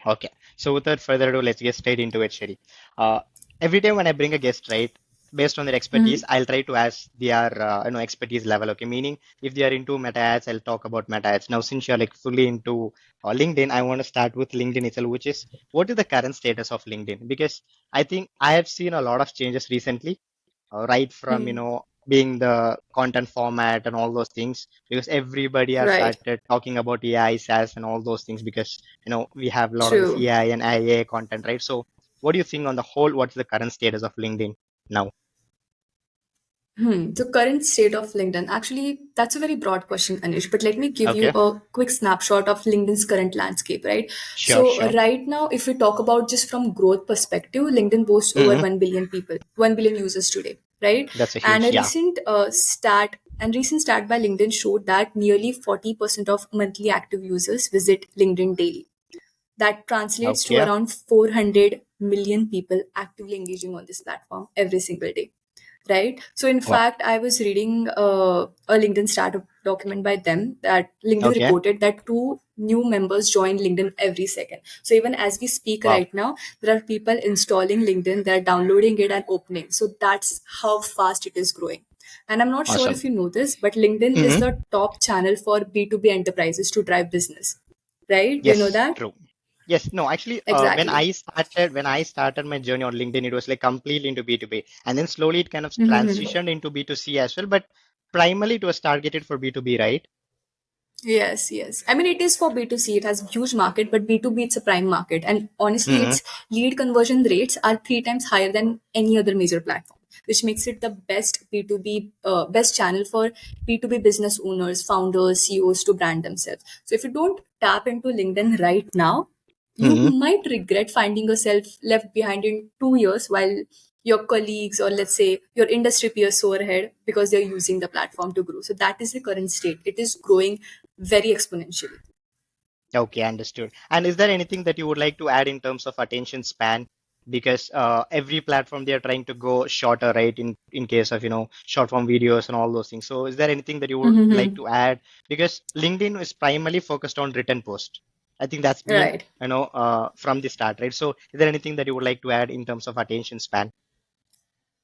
Okay. So without further ado, let's get straight into it, Sherry. Uh, every time when I bring a guest, right, based on their expertise, Mhm. I'll try to ask their expertise level. Okay, meaning if they are into meta ads, I'll talk about meta ads. Now, since you're like fully into LinkedIn, I want to start with LinkedIn itself, which is what is the current status of LinkedIn? Because I think I have seen a lot of changes recently, right from Hmm. being the content format and all those things, because everybody has Right. started talking about AI, SaaS, and all those things because we have a lot of this True. AI and IA content, right? So, what do you think on the whole? What's the current status of LinkedIn now? The current state of LinkedIn. Actually, that's a very broad question, Anish, but let me give you Okay, a quick snapshot of LinkedIn's current landscape, right? sure, So, sure. right now, if we talk about just from growth perspective, LinkedIn boasts over hmm 1 billion people, 1 billion users today, right? That's a And huge, a yeah. recent stat by LinkedIn showed that nearly 40% of monthly active users visit LinkedIn daily. That translates to Okay, around 400 million people actively engaging on this platform every single day, right? So in wow. fact, I was reading a LinkedIn startup document by them that LinkedIn Okay, reported that two new members join LinkedIn every second. So even as we speak wow, right now, there are people installing LinkedIn, they're downloading it and opening. So that's how fast it is growing. And I'm not sure awesome. if you know this, but LinkedIn is hmm the top channel for B2B enterprises to drive business, right? Do you know Yes, that? true. Yes, no, actually, Exactly. when I started my journey on LinkedIn, it was like completely into B2B, and then slowly it kind of Mhm. transitioned into B2C as well. But primarily it was targeted for B2B, right? Yes, yes. I mean, it is for B2C. It has a huge market, but B2B, it's a prime market. And honestly, hmm its lead conversion rates are three times higher than any other major platform, which makes it the best channel for B2B business owners, founders, CEOs to brand themselves. So if you don't tap into LinkedIn right now, you hmm might regret finding yourself left behind in 2 years while your colleagues or let's say your industry peers soar ahead because they're using the platform to grow. So that is the current state. It is growing very exponentially. Okay, understood. And is there anything that you would like to add in terms of attention span? Because every platform they are trying to go shorter, right? In case of short form videos and all those things. So is there anything that you would like Mm-hmm. to add? Because LinkedIn is primarily focused on written post. I think that's been Right. from the start, right? So is there anything that you would like to add in terms of attention span?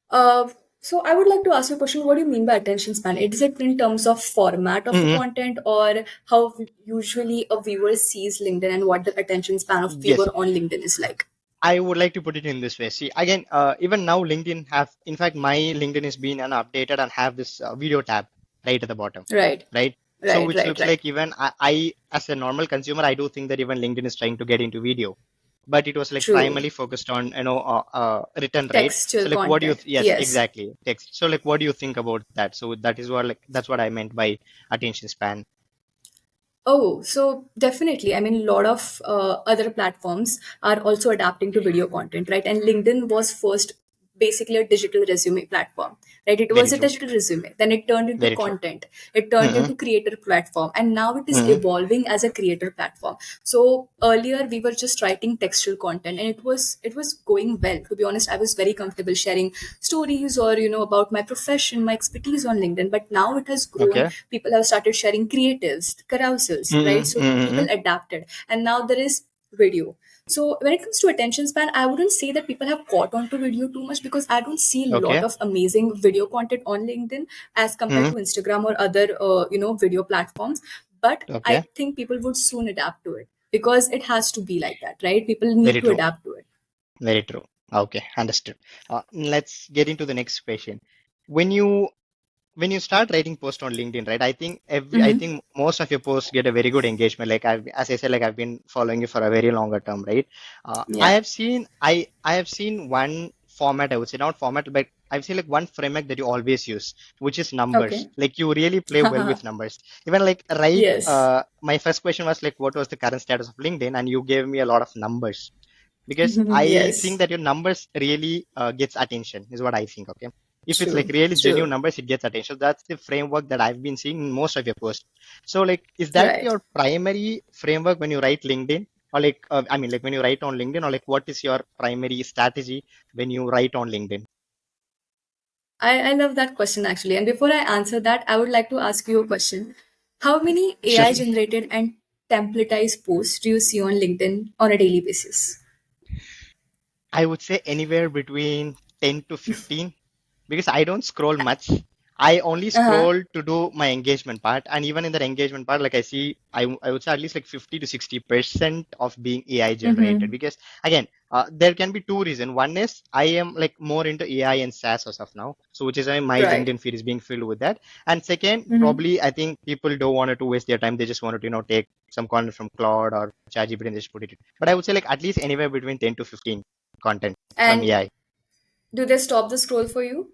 Uh, so I would like to ask you a question. What do you mean by attention span? Is it in terms of format of the hmm content or how usually a viewer sees LinkedIn and what the attention span of Yes, viewer on LinkedIn is like? I would like to put it in this way. See, again, even now LinkedIn have, in fact, my LinkedIn is being updated and have this video tab right at the bottom, Right. right? So Right, which right, looks right. like even as a normal consumer, I do think that even LinkedIn is trying to get into video, but it was like True. primarily focused on written, right? Textual So like, what do you? content. Yes, Yes. exactly, text. So like, what do you think about that? So that is what like that's what I meant by attention span. Oh, so definitely. I mean, a lot of other platforms are also adapting to video content, right? And LinkedIn was first basically a digital resume platform, right? It was Very a true. digital resume. Then it turned into Very true. content. It turned Mm-hmm. into creator platform. And now it is Mm-hmm. evolving as a creator platform. So earlier we were just writing textual content and it was going well. To be honest, I was very comfortable sharing stories or, about my profession, my expertise on LinkedIn. But now it has grown. Okay. People have started sharing creatives, carousels, right? Mm-hmm. So people Mm-hmm. adapted, and now there is video. So when it comes to attention span, I wouldn't say that people have caught on to video too much because I don't see a lot Okay. of amazing video content on LinkedIn as compared Mm-hmm. to Instagram or other video platforms. But Okay. I think people would soon adapt to it because it has to be like that, right? People need Very to true. adapt to it. Very true. Okay, understood. Let's get into the next question. When you when you start writing post on LinkedIn, right? I Mm-hmm. think most of your posts get a very good engagement. Like as I said, like I've been following you for a very longer term, right? Yeah. I have seen one format, I would say, not format, but I've seen like one framework that you always use, which is numbers. Okay. Like you really play well with numbers. Even like Yes. my first question was like, what was the current status of LinkedIn? And you gave me a lot of numbers because I think Yes. that your numbers really gets attention is what I think. Okay, if it's like True. really genuine True. numbers, it gets attention. That's the framework that I've been seeing in most of your posts. So like, is that Right. your primary framework when you write LinkedIn, or like I mean, like when you write on LinkedIn, or like what is your primary strategy when you write on LinkedIn? I love that question actually. And before I answer that, I would like to ask you a question. How many Sure. AI generated and templatized posts do you see on LinkedIn on a daily basis? I would say anywhere between 10 to 15 because I don't scroll much. I only Uh-huh. scroll to do my engagement part, and even in that engagement part, like I see, I would say at least like 50 to 60% of being AI generated. Mm-hmm. Because again, there can be two reasons. One is I am like more into AI and SaaS as of now, so which is why my Right. LinkedIn feed is being filled with that. And second, Mm-hmm. probably I think people don't want to waste their time. They just wanted to take some content from Claude or ChatGPT and just put it. But I would say like at least anywhere between 10 to 15 content from And AI. do they stop the scroll for you?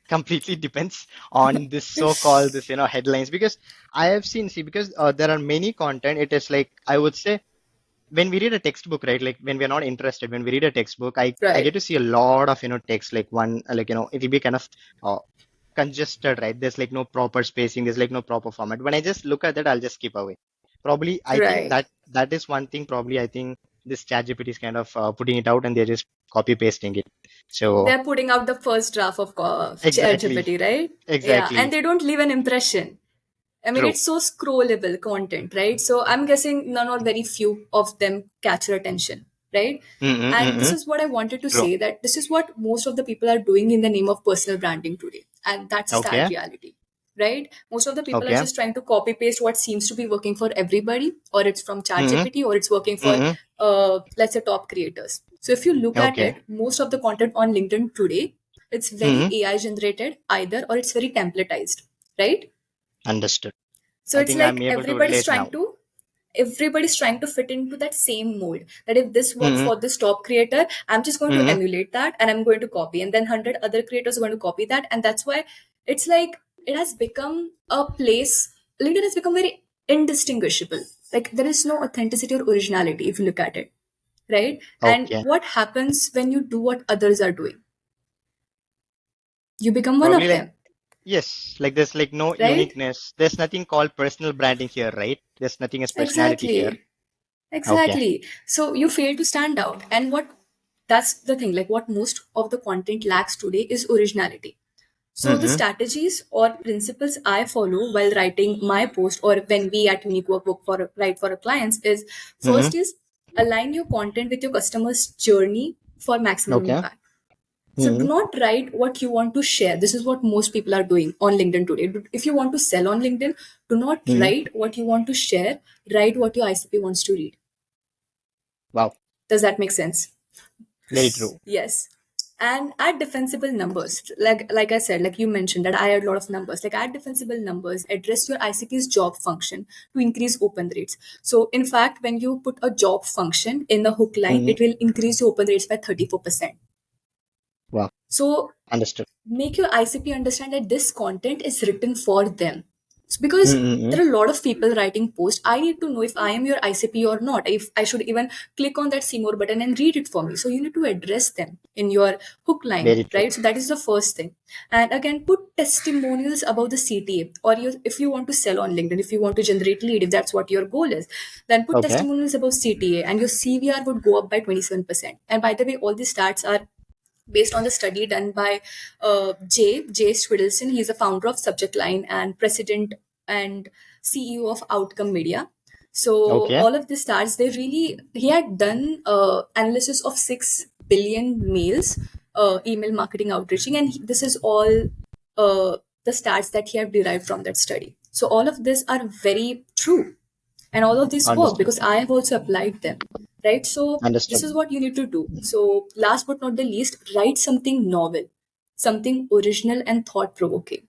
Completely depends on this so-called this headlines because I have seen see because there are many content. It is like I would say when we read a textbook, right? Like when we're not interested, when we read a textbook, I get Right. to see a lot of text like one like it'll be kind of uh, congested, right? There's like no proper spacing, there's like no proper format. When I just look at that, I'll just skip away. Probably I think Right. that is one thing. Probably I think this ChatGPT is kind of putting it out and they're just copy pasting it. So They're putting out the first draft of exactly, ChatGPT, right? Yeah, and exactly they don't leave an impression. I mean, true. it's so scrollable content, right? So I'm guessing none or very few of them catch your attention, right? Mm-mm, And this mm-mm. is what I wanted to True. say, that this is what most of the people are doing in the name of personal branding today. And that's a sad Okay. reality, right? Most of the people are Okay. just trying to copy paste what seems to be working for everybody, or it's from Mm-hmm. ChatGPT, or it's working for, Mm-hmm. let's say, top creators. So if you look at Okay. it, most of the content on LinkedIn today, it's very Mm-hmm. AI generated either, or it's very templatized, right? Understood. So I it's think I'm like able to relate now. everybody's trying to fit into that same mold, that if this works Mm-hmm. for this top creator, I'm just going to Mm-hmm. emulate that and I'm going to copy, and then 100 other creators are going to copy that. And that's why it's like it has become a place. LinkedIn has become very indistinguishable. Like there is no authenticity or originality if you look at it, right? And Okay. what happens when you do what others are doing? You become one Probably of like them, yes, like there's like no right? uniqueness. There's nothing called personal branding here, right? There's nothing as personality here. Exactly. Okay. Exactly. So you fail to stand out. And what that's the thing, like what most of the content lacks today is originality. So the Mm-hmm. strategies or principles I follow while writing my post, or when we at Unique Workbook for write for our clients, is Mm-hmm. first is align your content with your customer's journey for maximum Okay. impact. So do Mm-hmm. not write what you want to share. This is what most people are doing on LinkedIn today. If you want to sell on LinkedIn, do not Mm-hmm. write what you want to share. Write what your ICP wants to read. Wow. Does that make sense? Very true. Yes. And add defensible numbers. Like I said, like you mentioned that I add a lot of numbers. Like add defensible numbers, address your ICP's job function to increase open rates. So in fact, when you put a job function in the hook line, Mm-hmm. it will increase your open rates by 34%. Wow. So Understood. make your ICP understand that this content is written for them. So because Mm-hmm. there are a lot of people writing posts, I need to know if I am your ICP or not. If I should even click on that see more button and read it for me. So you need to address them in your hook line, Very true. right? So that is the first thing. And again, put testimonials about the CTA, or if you want to sell on LinkedIn, if you want to generate lead, if that's what your goal is, then put Okay. testimonials about CTA, and your CVR would go up by 27%. And by the way, all these stats are based on the study done by Jay Swidelson. He's a founder of Subject Line and president and CEO of Outcome Media. So Okay. all of the stats, he had done analysis of 6 billion mails, email marketing outreaching, and this is all the stats that he have derived from that study. So all of this are very true, and all of these work Understood. because I have also applied them, right? So this Understood. is what you need to do. So last but not the least, write something novel, something original and thought provoking,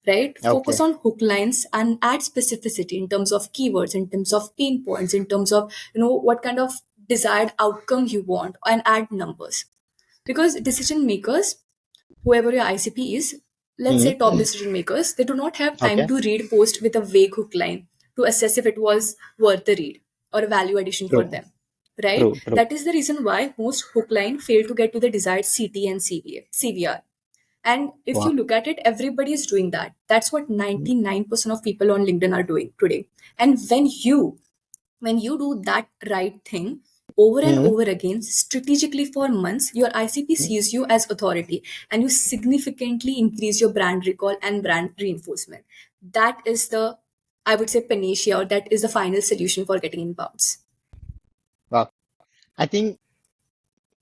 right? Focus Okay. on hook lines and add specificity in terms of keywords, in terms of pain points, in terms of what kind of desired outcome you want, and add numbers. Because decision makers, whoever your ICP is, let's say top Mm-hmm. decision makers, they do not have time Okay. to read post with a vague hook line to assess if it was worth the read or a value addition for True. them. Right? True. True. That is the reason why most hook line fail to get to the desired CT and CVR. And if you Wow. look at it, everybody is doing that. That's what 99% of people on LinkedIn are doing today. And when you do that right thing over and Mm-hmm. over again strategically for months, your ICP sees you as authority, and you significantly increase your brand recall and brand reinforcement. That is the I would say panacea, or that is the final solution for getting inbounds. Wow. I think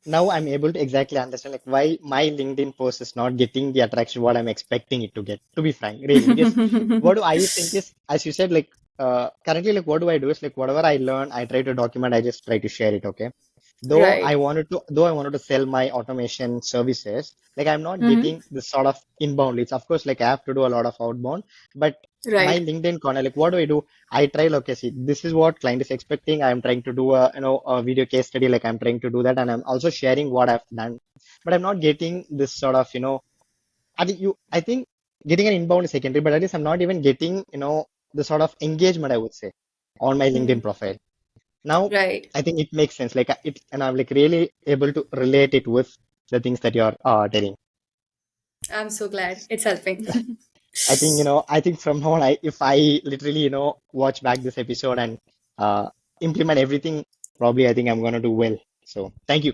now I'm able to exactly understand like why my LinkedIn post is not getting the attraction what I'm expecting it to get, to be frank, really. Because what do I think is, as you said, like currently, like what do I do is like whatever I learn, I try to document, I just try to share it, okay? Right. Though I wanted to sell my automation services, like I'm not Mm-hmm. getting this sort of inbound leads. Of course, like I have to do a lot of outbound, but my Right. LinkedIn corner, like what do I do? I try, like, okay, see, this is what client is expecting. I'm trying to do a video case study, like I'm trying to do that, and I'm also sharing what I've done, but I'm not getting this sort of, I think getting an inbound is secondary, but at least I'm not even getting, the sort of engagement I would say on my LinkedIn Mm-hmm. profile. Now, Right. I think it makes sense. Like and I'm like really able to relate it with the things that you're telling. I'm so glad it's helping. I think, I think from now on, if I literally, watch back this episode and uh, implement everything, probably I think I'm gonna do well. So thank you.